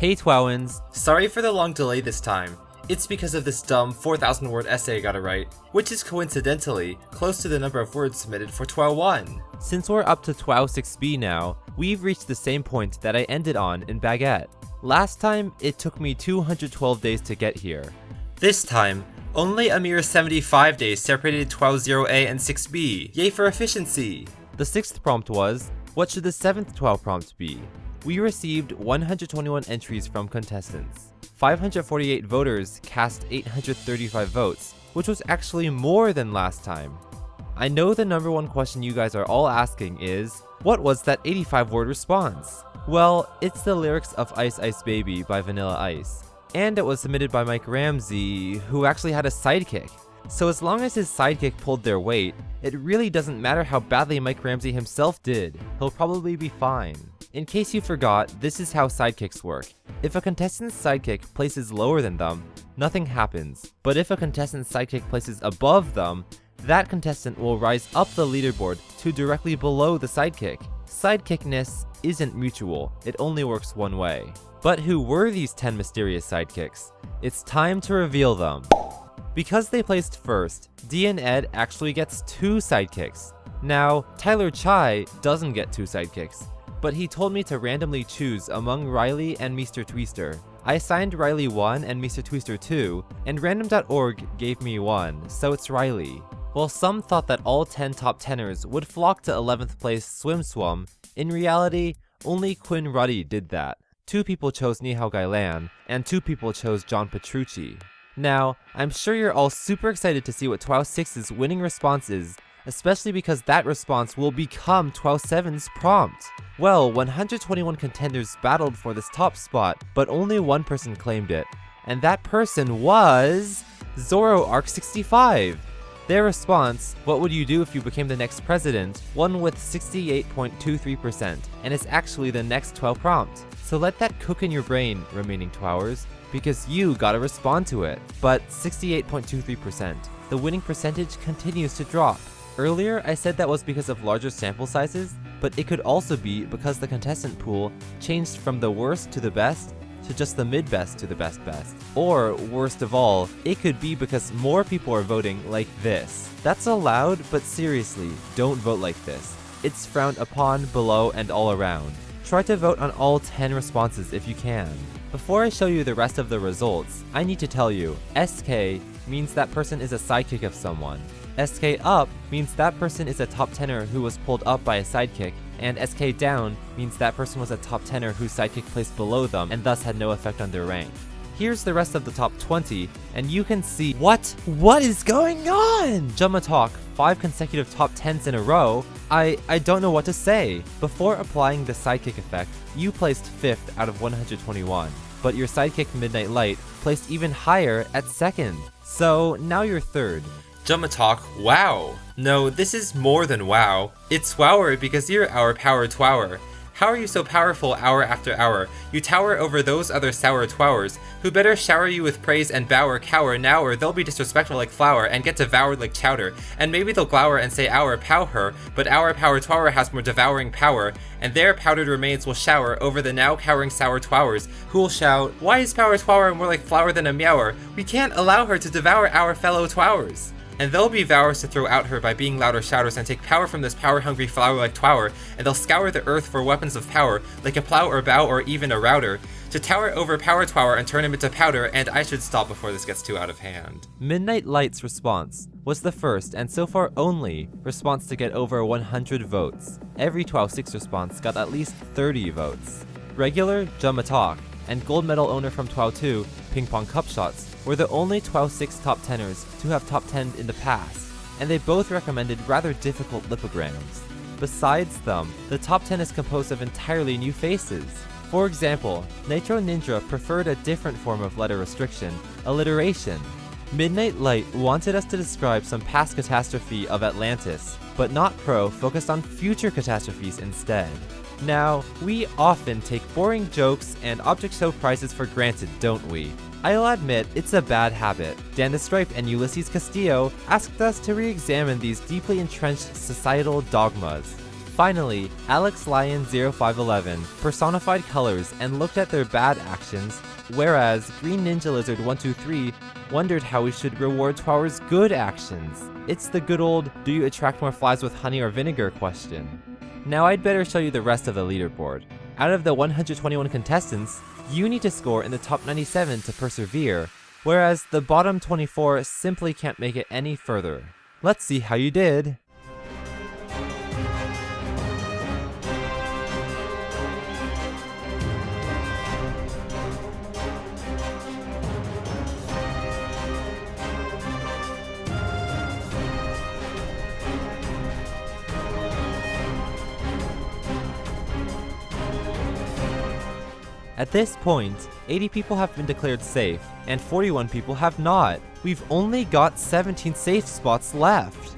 Hey TWOWins! Sorry for the long delay this time. It's because of this dumb 4,000 word essay I gotta write, which is coincidentally close to the number of words submitted for TWOW 1. Since we're up to TWOW 6B now, we've reached the same point that I ended on in Baguette. Last time, it took me 212 days to get here. This time, only a mere 75 days separated TWOW 0A and 6B. Yay for efficiency! The 6th prompt was, what should the 7th TWOW prompt be? We received 121 entries from contestants. 548 voters cast 835 votes, which was actually more than last time. I know the number one question you guys are all asking is, what was that 85 word response? Well, it's the lyrics of Ice Ice Baby by Vanilla Ice. And it was submitted by Mike Ramsey, who actually had a sidekick. So as long as his sidekick pulled their weight, it really doesn't matter how badly Mike Ramsey himself did. He'll probably be fine. In case you forgot, this is how sidekicks work. If a contestant's sidekick places lower than them, nothing happens. But if a contestant's sidekick places above them, that contestant will rise up the leaderboard to directly below the sidekick. Sidekickness isn't mutual, it only works one way. But who were these 10 mysterious sidekicks? It's time to reveal them. Because they placed first, D and Ed actually gets 2 sidekicks. Now, Tyler Chai doesn't get 2 sidekicks, but he told me to randomly choose among Riley and Mr. Twister. I assigned Riley 1 and Mr. Twister 2, and random.org gave me 1, so it's Riley. While some thought that all 10 top 10ers would flock to 11th place Swim Swum, in reality, only Quinn Ruddy did that. 2 people chose Nihao Gailan, and 2 people chose John Petrucci. Now, I'm sure you're all super excited to see what TWOW 6's winning response is, especially because that response will become TWOW 7's prompt. Well, 121 contenders battled for this top spot, but only one person claimed it, and that person was Zoro Arc 65. Their response, what would you do if you became the next president, won with 68.23%, and is actually the next TWOW prompt. So let that cook in your brain, remaining TWOWers, because you gotta respond to it. But 68.23%, the winning percentage continues to drop. Earlier, I said that was because of larger sample sizes, but it could also be because the contestant pool changed from the worst to the best to just the mid-best to the best. Or, worst of all, it could be because more people are voting like this. That's allowed, but seriously, don't vote like this. It's frowned upon, below, and all around. Try to vote on all 10 responses if you can. Before I show you the rest of the results, I need to tell you, SK means that person is a sidekick of someone. SK up means that person is a top 10er who was pulled up by a sidekick, and SK down means that person was a top 10er whose sidekick placed below them and thus had no effect on their rank. Here's the rest of the top 20, and you can see what is going on? Jumma Talk, 5 consecutive top 10s in a row. I don't know what to say. Before applying the sidekick effect, you placed 5th out of 121, but your sidekick Midnight Light placed even higher at 2nd. So now you're 3rd. Jumma Talk, wow! No, this is more than wow. It's wower because you're our power TWOWer. How are you so powerful hour after hour? You tower over those other sour TWOWers, who better shower you with praise and bower cower now or they'll be disrespectful like flour and get devoured like chowder, and maybe they'll glower and say our pow her, but our power TWOWer has more devouring power, and their powdered remains will shower over the now cowering sour TWOWers, who will shout, why is power TWOWer more like flour than a meower? We can't allow her to devour our fellow TWOWers. And they'll be vows to throw out her by being louder shouters and take power from this power-hungry flower-like TWOWer, and they'll scour the earth for weapons of power, like a plow or bow or even a router, to tower over power TWOWer and turn him into powder, and I should stop before this gets too out of hand. Midnight Light's response was the first and so far only response to get over 100 votes. Every TWOW 6 response got at least 30 votes. Regular Jumma Talk and gold medal owner from TWOW 2, Ping Pong Cup Shots, were the only TWOW 6 top 10ers to have top 10'd in the past, and they both recommended rather difficult lipograms. Besides them, the top 10 is composed of entirely new faces. For example, Nitro Ninja preferred a different form of letter restriction, alliteration. Midnight Light wanted us to describe some past catastrophe of Atlantis, but Not Pro focused on future catastrophes instead. Now, we often take boring jokes and object show prizes for granted, don't we? I'll admit, it's a bad habit. Dan the Stripe and Ulysses Castillo asked us to re-examine these deeply entrenched societal dogmas. Finally, Alex Lion 0511 personified colors and looked at their bad actions, whereas Green Ninja Lizard 123 wondered how we should reward TWOW's good actions. It's the good old, do you attract more flies with honey or vinegar question. Now I'd better show you the rest of the leaderboard. Out of the 121 contestants, you need to score in the top 97 to persevere, whereas the bottom 24 simply can't make it any further. Let's see how you did. At this point, 80 people have been declared safe, and 41 people have not. We've only got 17 safe spots left.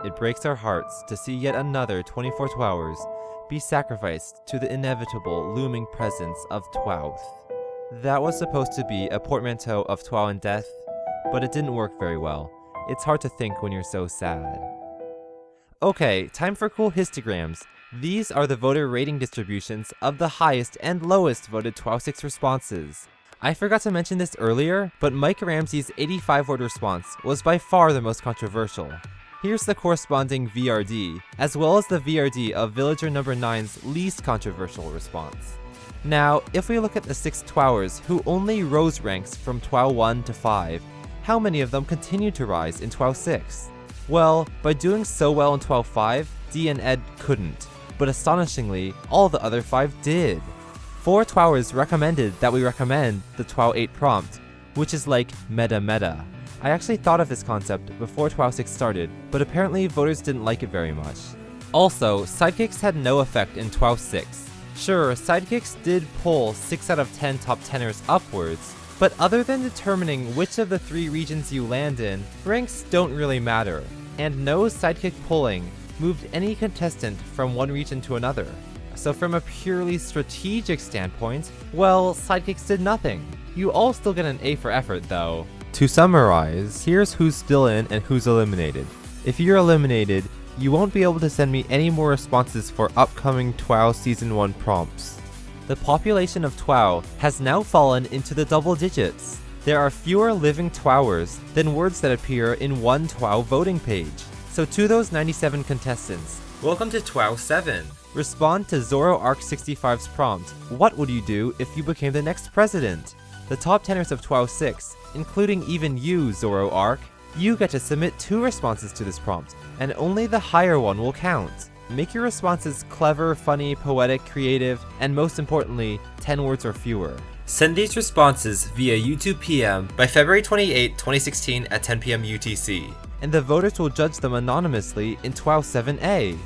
It breaks our hearts to see yet another 24 TWOWers be sacrificed to the inevitable looming presence of TWOW. That was supposed to be a portmanteau of TWOW and death, but it didn't work very well. It's hard to think when you're so sad. Okay, time for cool histograms. These are the voter rating distributions of the highest and lowest voted TWOW6 responses. I forgot to mention this earlier, but Mike Ramsey's 85 vote response was by far the most controversial. Here's the corresponding VRD, as well as the VRD of Villager number 9's least controversial response. Now, if we look at the 6 TWOWers who only rose ranks from TWOW 1 to 5, how many of them continued to rise in TWOW 6? Well, by doing so well in TWOW 5, D and Ed couldn't, but astonishingly, all the other 5 did. 4 TWOWers recommended that we recommend the TWOW 8 prompt, which is like meta. I actually thought of this concept before TWOW 6 started, but apparently voters didn't like it very much. Also, sidekicks had no effect in TWOW 6. Sure, sidekicks did pull 6 out of 10 top 10ers upwards, but other than determining which of the 3 regions you land in, ranks don't really matter, and no sidekick pulling moved any contestant from one region to another. So from a purely strategic standpoint, well, sidekicks did nothing. You all still get an A for effort though. To summarize, here's who's still in and who's eliminated. If you're eliminated, you won't be able to send me any more responses for upcoming TWOW Season 1 prompts. The population of TWOW has now fallen into the double digits. There are fewer living TWOWers than words that appear in one TWOW voting page. So to those 97 contestants, welcome to TWOW 7. Respond to ZoroArk65's prompt, what would you do if you became the next president? The top 10ers of TWOW 6, including even you, ZoroArk, you get to submit 2 responses to this prompt, and only the higher one will count. Make your responses clever, funny, poetic, creative, and most importantly, 10 words or fewer. Send these responses via YouTube PM by February 28, 2016 at 10 PM UTC. And the voters will judge them anonymously in TWOW 7A.